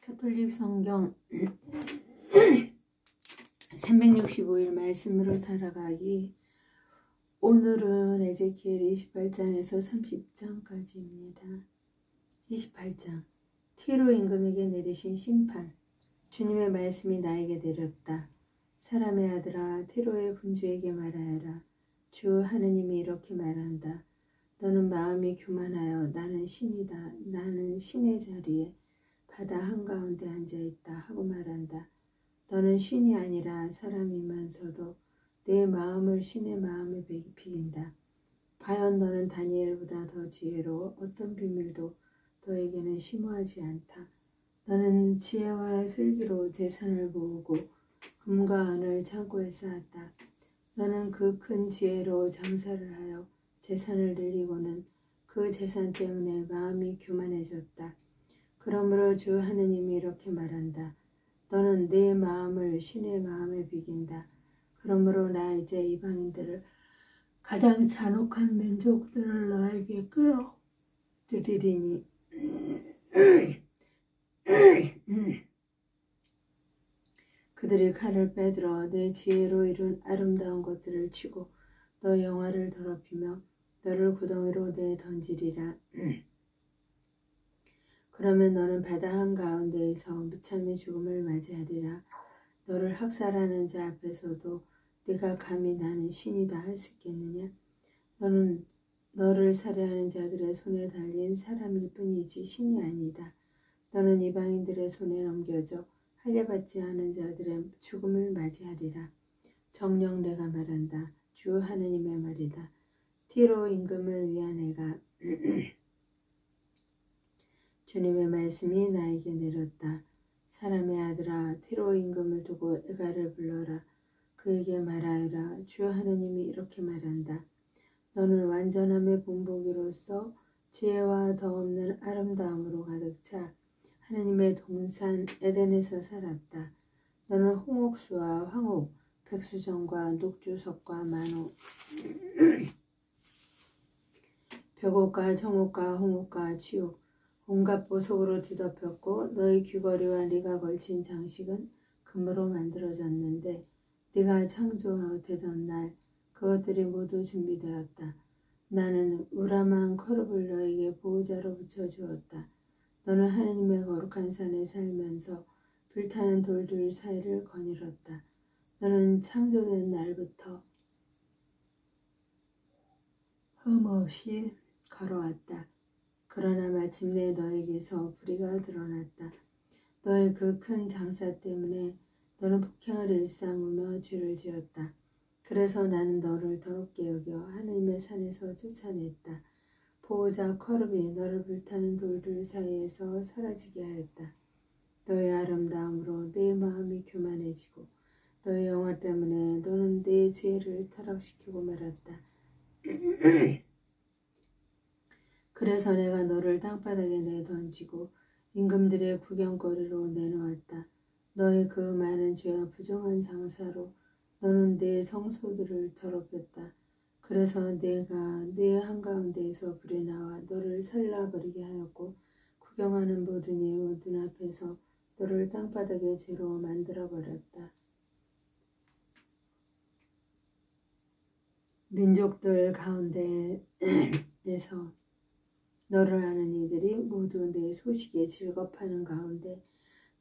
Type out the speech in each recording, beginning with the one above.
가톨릭 성경 365일 말씀으로 살아가기. 오늘은 에제키엘 28장에서 30장까지입니다. 28장. 티로 임금에게 내리신 심판. 주님의 말씀이 나에게 내렸다. 사람의 아들아, 티로의 군주에게 말하여라. 주 하느님이 이렇게 말한다. 너는 마음이 교만하여 나는 신이다. 나는 신의 자리에 바다 한가운데 앉아있다 하고 말한다. 너는 신이 아니라 사람이면서도 내 마음을 신의 마음에 비긴다. 과연 너는 다니엘보다 더 지혜로워? 어떤 비밀도 너에게는 심오하지 않다. 너는 지혜와 슬기로 재산을 모으고 금과 은을 창고에 쌓았다. 너는 그 큰 지혜로 장사를 하여 재산을 늘리고는 그 재산 때문에 마음이 교만해졌다. 그러므로 주 하느님이 이렇게 말한다. 너는 내 마음을 신의 마음에 비긴다. 그러므로 나 이제 이방인들을 가장 잔혹한 민족들을 너에게 끌어들이리니 그들이 칼을 빼들어 내 지혜로 이룬 아름다운 것들을 치고 너 영화를 더럽히며 너를 구덩이로 내던지리라. 그러면 너는 바다 한가운데에서 무참히 죽음을 맞이하리라. 너를 학살하는 자 앞에서도 네가 감히 나는 신이다 할 수 있겠느냐? 너는 너를 살해하는 자들의 손에 달린 사람일 뿐이지 신이 아니다. 너는 이방인들의 손에 넘겨져 할례받지 않은 자들의 죽음을 맞이하리라. 정녕 내가 말한다. 주 하느님의 말이다. 티로 임금을 위한 애가 주님의 말씀이 나에게 내렸다. 사람의 아들아, 티로 임금을 두고 에가를 불러라. 그에게 말하여라. 주 하느님이 이렇게 말한다. 너는 완전함의 본보기로서 지혜와 더없는 아름다움으로 가득 차 하느님의 동산 에덴에서 살았다. 너는 홍옥수와 황옥, 백수정과 녹주석과 만호, 벽옥과 정옥과 홍옥과 취옥, 온갖 보석으로 뒤덮였고 너의 귀걸이와 네가 걸친 장식은 금으로 만들어졌는데 네가 창조되던 날 그것들이 모두 준비되었다. 나는 우람한 커룹을 너에게 보호자로 붙여주었다. 너는 하느님의 거룩한 산에 살면서 불타는 돌들 사이를 거닐었다. 너는 창조된 날부터 흠없이 걸어왔다. 그러나 마침내 너에게서 불의가 드러났다. 너의 그 큰 장사 때문에 너는 폭행을 일삼으며 죄를 지었다. 그래서 나는 너를 더럽게 여겨 하느님의 산에서 쫓아냈다. 보호자 커룹이 너를 불타는 돌들 사이에서 사라지게 하였다. 너의 아름다움으로 내 마음이 교만해지고 너의 영화 때문에 너는 내 지혜를 타락시키고 말았다. 그래서 내가 너를 땅바닥에 내던지고 임금들의 구경거리로 내놓았다. 너의 그 많은 죄와 부정한 장사로 너는 내 성소들을 더럽혔다. 그래서 내가 내 한가운데에서 불이 나와 너를 살라버리게 하였고 구경하는 모든 이의 눈앞에서 너를 땅바닥에 죄로 만들어버렸다. 민족들 가운데에서 너를 아는 이들이 모두 내 소식에 즐겁하는 가운데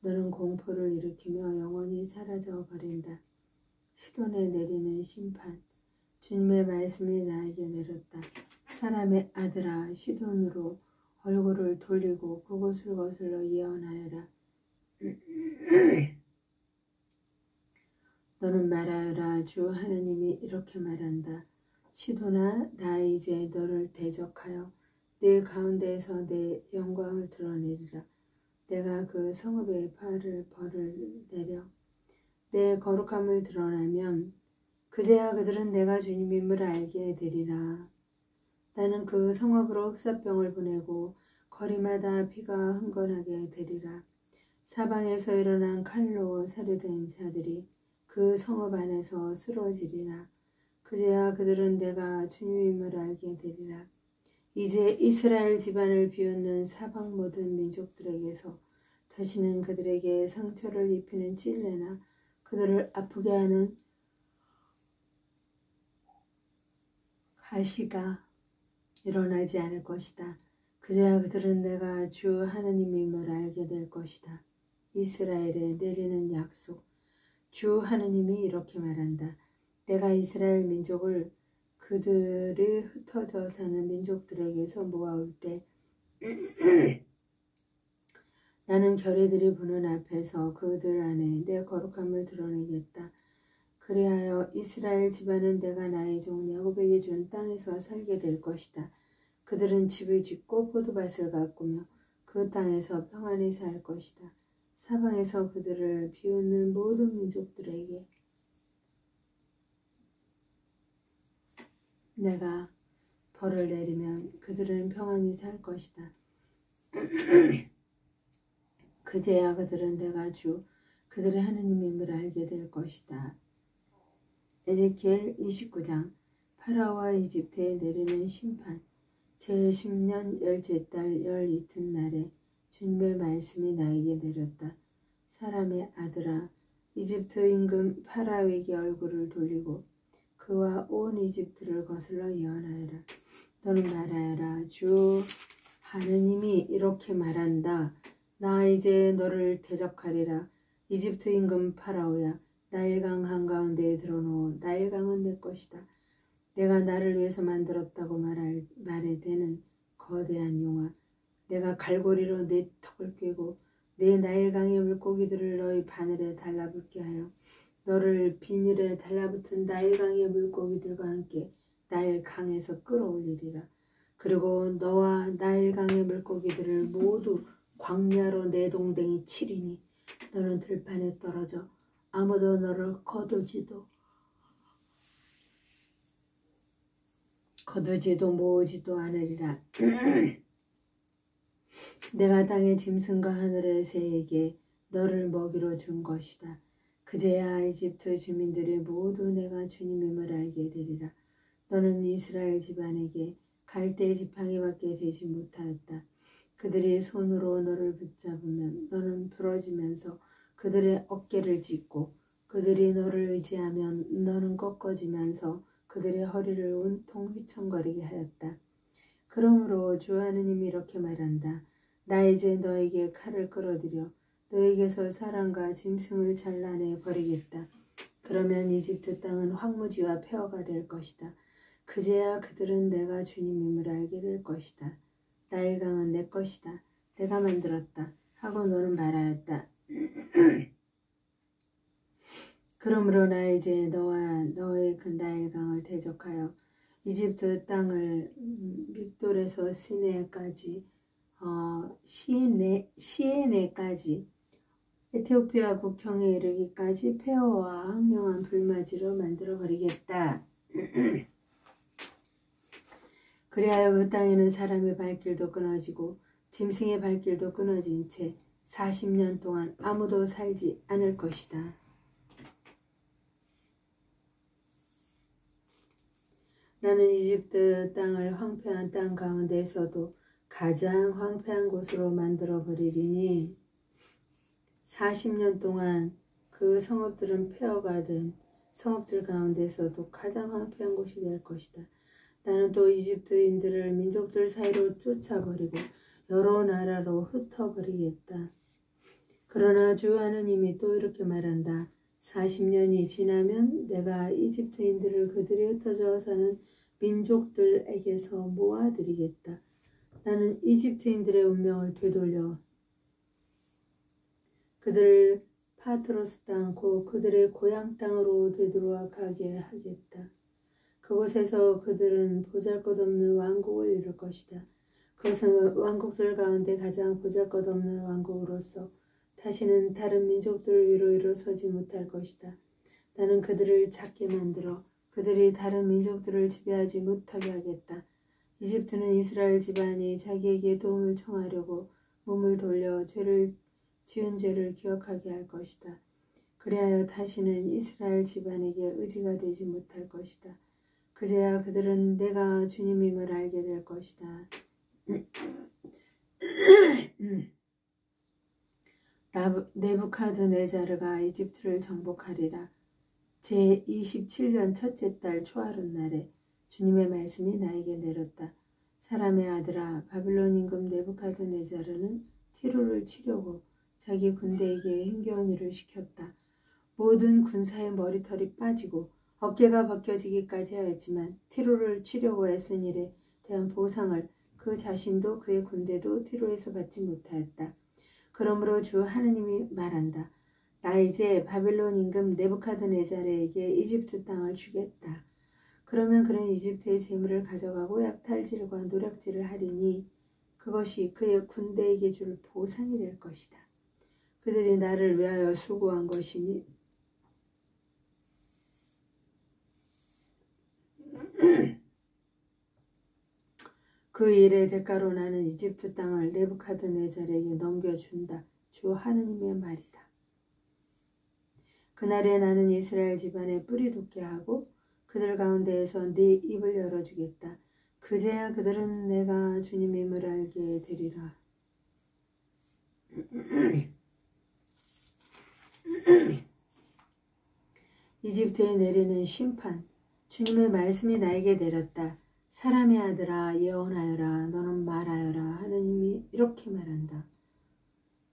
너는 공포를 일으키며 영원히 사라져 버린다. 시돈에 내리는 심판. 주님의 말씀이 나에게 내렸다. 사람의 아들아, 시돈으로 얼굴을 돌리고 그곳을 거슬러 예언하여라. 너는 말하여라. 주 하느님이 이렇게 말한다. 시돈아, 나 이제 너를 대적하여 내 가운데에서 내 영광을 드러내리라. 내가 그 성읍의 벌을 내려 내 거룩함을 드러내면 그제야 그들은 내가 주님임을 알게 되리라. 나는 그 성읍으로 흑사병을 보내고 거리마다 피가 흥건하게 되리라. 사방에서 일어난 칼로 살해된 자들이 그 성읍 안에서 쓰러지리라. 그제야 그들은 내가 주님임을 알게 되리라. 이제 이스라엘 집안을 비웃는 사방 모든 민족들에게서 다시는 그들에게 상처를 입히는 찔레나 그들을 아프게 하는 가시가 일어나지 않을 것이다. 그제야 그들은 내가 주 하나님임을 알게 될 것이다. 이스라엘에 내리는 약속. 주 하나님이 이렇게 말한다. 내가 이스라엘 민족을 그들이 흩어져 사는 민족들에게서 모아올 때 나는 결의들이 부는 앞에서 그들 안에 내 거룩함을 드러내겠다. 그리하여 이스라엘 집안은 내가 나의 종 야곱에게 준 땅에서 살게 될 것이다. 그들은 집을 짓고 포도밭을 가꾸며 그 땅에서 평안히 살 것이다. 사방에서 그들을 비웃는 모든 민족들에게 내가 벌을 내리면 그들은 평안히 살 것이다. 그제야 그들은 내가 주 그들의 하나님임을 알게 될 것이다. 에제키엘 29장. 파라오와 이집트에 내리는 심판. 제10년 열째 달 열 이튿날에 주님의 말씀이 나에게 내렸다. 사람의 아들아, 이집트 임금 파라오에게 얼굴을 돌리고 그와 온 이집트를 거슬러 예언하여라. 너는 말하여라. 주 하느님이 이렇게 말한다. 나 이제 너를 대적하리라. 이집트 임금 파라오야, 나일강 한가운데에 들어놓어. 나일강은 내 것이다. 내가 나를 위해서 만들었다고 말해 되는 거대한 용아, 내가 갈고리로 내 턱을 꿰고 내 나일강의 물고기들을 너희 바늘에 달라붙게 하여 너를 비닐에 달라붙은 나일강의 물고기들과 함께 나일강에서 끌어올리리라. 그리고 너와 나일강의 물고기들을 모두 광야로 내 동댕이 치리니 너는 들판에 떨어져 아무도 너를 거두지도 모으지도 않으리라. 내가 땅의 짐승과 하늘의 새에게 너를 먹이로 준 것이다. 그제야 이집트 주민들이 모두 내가 주님임을 알게 되리라. 너는 이스라엘 집안에게 갈대 지팡이밖에 되지 못하였다. 그들이 손으로 너를 붙잡으면 너는 부러지면서 그들의 어깨를 찢고 그들이 너를 의지하면 너는 꺾어지면서 그들의 허리를 온통 휘청거리게 하였다. 그러므로 주 하느님이 이렇게 말한다. 나 이제 너에게 칼을 끌어들여 너에게서 사람과 짐승을 잘라내 버리겠다. 그러면 이집트 땅은 황무지와 폐허가 될 것이다. 그제야 그들은 내가 주님임을 알게 될 것이다. 나일강은 내 것이다. 내가 만들었다. 하고 너는 말하였다. 그러므로 나 이제 너와 너의 그 나일강을 대적하여 이집트 땅을 믹돌에서 시에네까지 에티오피아 국경에 이르기까지 폐허와 황량한 불맞이로 만들어버리겠다. 그리하여 그 땅에는 사람의 발길도 끊어지고 짐승의 발길도 끊어진 채 40년 동안 아무도 살지 않을 것이다. 나는 이집트 땅을 황폐한 땅 가운데에서도 가장 황폐한 곳으로 만들어버리리니 40년 동안 그 성읍들은 폐허가 된 성읍들 가운데서도 가장 황폐한 곳이 될 것이다. 나는 또 이집트인들을 민족들 사이로 쫓아버리고 여러 나라로 흩어버리겠다. 그러나 주 하느님이 또 이렇게 말한다. 40년이 지나면 내가 이집트인들을 그들이 흩어져 사는 민족들에게서 모아드리겠다. 나는 이집트인들의 운명을 되돌려 그들을 파트로스 땅 곧 그들의 고향 땅으로 되돌아가게 하겠다. 그곳에서 그들은 보잘것없는 왕국을 이룰 것이다. 그것은 왕국들 가운데 가장 보잘것없는 왕국으로서 다시는 다른 민족들 위로 일어서지 못할 것이다. 나는 그들을 작게 만들어 그들이 다른 민족들을 지배하지 못하게 하겠다. 이집트는 이스라엘 집안이 자기에게 도움을 청하려고 몸을 돌려 지은 죄를 기억하게 할 것이다. 그리하여 다시는 이스라엘 집안에게 의지가 되지 못할 것이다. 그제야 그들은 내가 주님임을 알게 될 것이다. 네부카드네자르가 이집트를 정복하리라. 제27년 첫째 달 초하룻날에 주님의 말씀이 나에게 내렸다. 사람의 아들아, 바빌론 임금 네부카드네자르는 티로를 치려고 자기 군대에게 힘겨운 일을 시켰다. 모든 군사의 머리털이 빠지고 어깨가 벗겨지기까지 하였지만 티로를 치려고 애쓴 일에 대한 보상을 그 자신도 그의 군대도 티로에서 받지 못하였다. 그러므로 주 하느님이 말한다. 나 이제 바빌론 임금 네부카드네자르에게 이집트 땅을 주겠다. 그러면 그는 이집트의 재물을 가져가고 약탈질과 노략질을 하리니 그것이 그의 군대에게 줄 보상이 될 것이다. 그들이 나를 위하여 수고한 것이니 그 일의 대가로 나는 이집트 땅을 네부카드네자르에게 넘겨준다. 주 하느님의 말이다. 그날에 나는 이스라엘 집안에 뿌리 돋게 하고 그들 가운데에서 네 입을 열어주겠다. 그제야 그들은 내가 주님임을 알게 되리라. 이집트에 내리는 심판. 주님의 말씀이 나에게 내렸다. 사람의 아들아, 예언하여라. 너는 말하여라. 하느님이 이렇게 말한다.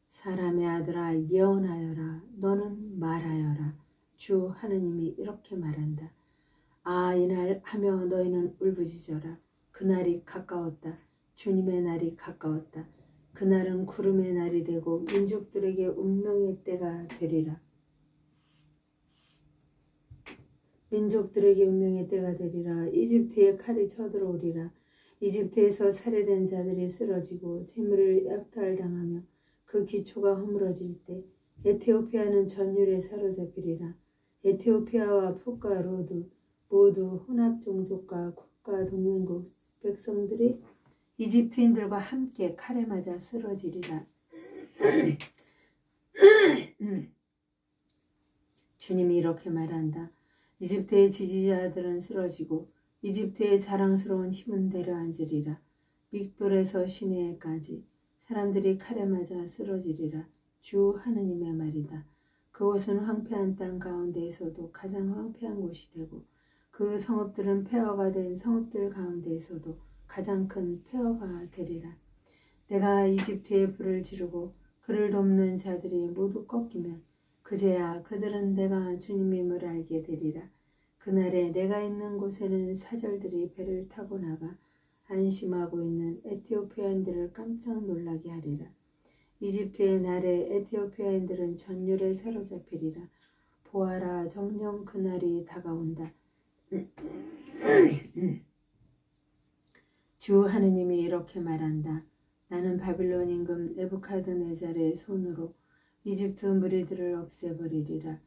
사람의 아들아, 예언하여라. 너는 말하여라. 주 하느님이 이렇게 말한다. 아, 이날 하며 너희는 울부짖어라. 그날이 가까웠다. 주님의 날이 가까웠다. 그날은 구름의 날이 되고 민족들에게 운명의 때가 되리라. 민족들에게 운명의 때가 되리라. 이집트에 칼이 쳐들어오리라. 이집트에서 살해된 자들이 쓰러지고 재물을 약탈당하며 그 기초가 허물어질 때 에티오피아는 전율에 사로잡히리라. 에티오피아와 푸과 로드 모두 혼합종족과 국가 동맹국 백성들이 이집트인들과 함께 칼에 맞아 쓰러지리라. 주님이 이렇게 말한다. 이집트의 지지자들은 쓰러지고 이집트의 자랑스러운 힘은 내려앉으리라. 믹돌에서 시내에까지 사람들이 칼에 맞아 쓰러지리라. 주 하느님의 말이다. 그곳은 황폐한 땅 가운데에서도 가장 황폐한 곳이 되고 그 성읍들은 폐허가 된 성읍들 가운데에서도 가장 큰 폐허가 되리라. 내가 이집트에 불을 지르고 그를 돕는 자들이 모두 꺾이면 그제야 그들은 내가 주님임을 알게 되리라. 그날에 내가 있는 곳에는 사절들이 배를 타고 나가 안심하고 있는 에티오피아인들을 깜짝 놀라게 하리라. 이집트의 날에 에티오피아인들은 전율에 사로잡히리라. 보아라, 정녕 그날이 다가온다. 주 하느님이 이렇게 말한다. 나는 바빌론 임금 네부카드네자르의 손으로 이집트 무리들을 없애버리리라.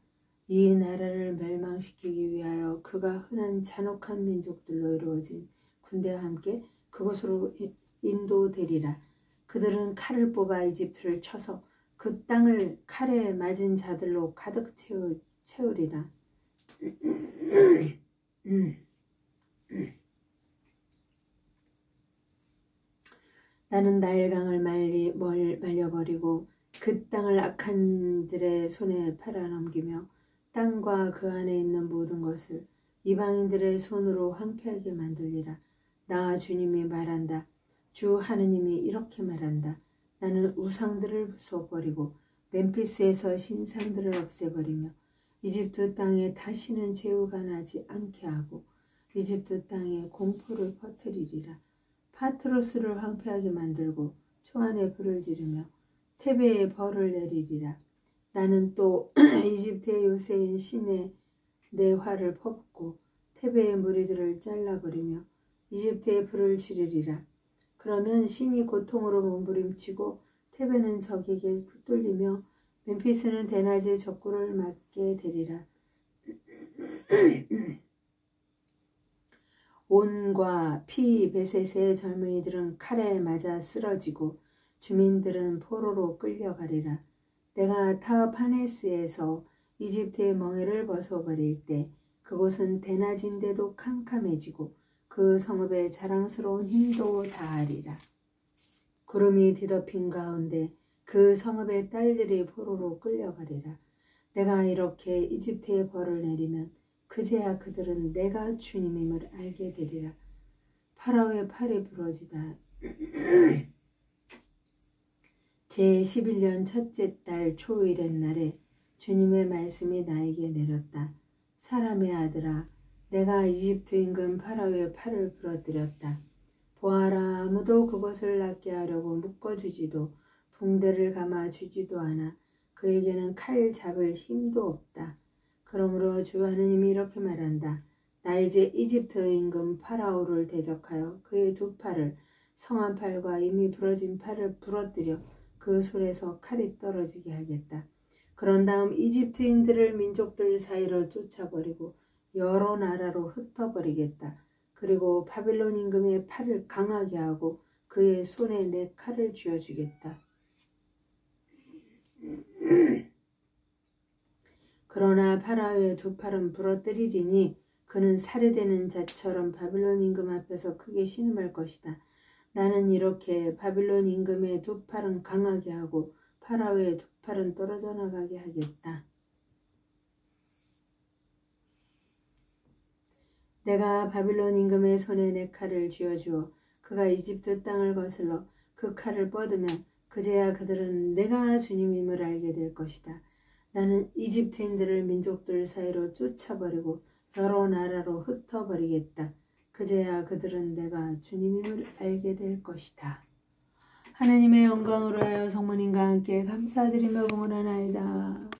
이 나라를 멸망시키기 위하여 그가 흔한 잔혹한 민족들로 이루어진 군대와 함께 그곳으로 인도되리라. 그들은 칼을 뽑아 이집트를 쳐서 그 땅을 칼에 맞은 자들로 가득 채우리라. 나는 나일강을 말려버리고 그 땅을 악한들의 손에 팔아넘기며 땅과 그 안에 있는 모든 것을 이방인들의 손으로 황폐하게 만들리라. 나 주님이 말한다. 주 하느님이 이렇게 말한다. 나는 우상들을 부숴버리고 멤피스에서 신상들을 없애버리며 이집트 땅에 다시는 죄우가 나지 않게 하고 이집트 땅에 공포를 퍼뜨리리라. 파트로스를 황폐하게 만들고 초안에 불을 지르며 테베에 벌을 내리리라. 나는 또 이집트의 요새인 신에 내 활을 퍼붓고 테베의 무리들을 잘라버리며 이집트에 불을 지르리라. 그러면 신이 고통으로 몸부림치고 테베는 적에게 뚫리며 멤피스는 대낮에 적구를 맞게 되리라. 온과 피 베셋의 젊은이들은 칼에 맞아 쓰러지고 주민들은 포로로 끌려가리라. 내가 타흐파네스에서 이집트의 멍에를 벗어버릴 때 그곳은 대낮인데도 캄캄해지고 그 성읍의 자랑스러운 힘도 다하리라. 구름이 뒤덮인 가운데 그 성읍의 딸들이 포로로 끌려가리라. 내가 이렇게 이집트에 벌을 내리면 그제야 그들은 내가 주님임을 알게 되리라. 파라오의 팔이 부러지다. 제11년 첫째 달 초일의 날에 주님의 말씀이 나에게 내렸다. 사람의 아들아, 내가 이집트 임금 파라오의 팔을 부러뜨렸다. 보아라, 아무도 그것을 낫게 하려고 묶어주지도 붕대를 감아주지도 않아. 그에게는 칼 잡을 힘도 없다. 그러므로 주 하느님이 이렇게 말한다. 나 이제 이집트 임금 파라오를 대적하여 그의 두 팔을, 성한 팔과 이미 부러진 팔을 부러뜨려 그 손에서 칼이 떨어지게 하겠다. 그런 다음 이집트인들을 민족들 사이로 쫓아버리고 여러 나라로 흩어버리겠다. 그리고 바빌론 임금의 팔을 강하게 하고 그의 손에 내 칼을 쥐어주겠다. 그러나 파라오의 두 팔은 부러뜨리리니 그는 살해되는 자처럼 바빌론 임금 앞에서 크게 신음할 것이다. 나는 이렇게 바빌론 임금의 두 팔은 강하게 하고 파라오의 두 팔은 떨어져 나가게 하겠다. 내가 바빌론 임금의 손에 내 칼을 쥐어주어 그가 이집트 땅을 거슬러 그 칼을 뻗으면 그제야 그들은 내가 주님임을 알게 될 것이다. 나는 이집트인들을 민족들 사이로 쫓아버리고 여러 나라로 흩어버리겠다. 그제야 그들은 내가 주님임을 알게 될 것이다. 하나님의 영광으로 하여 성모님과 함께 감사드리며 봉헌하나이다.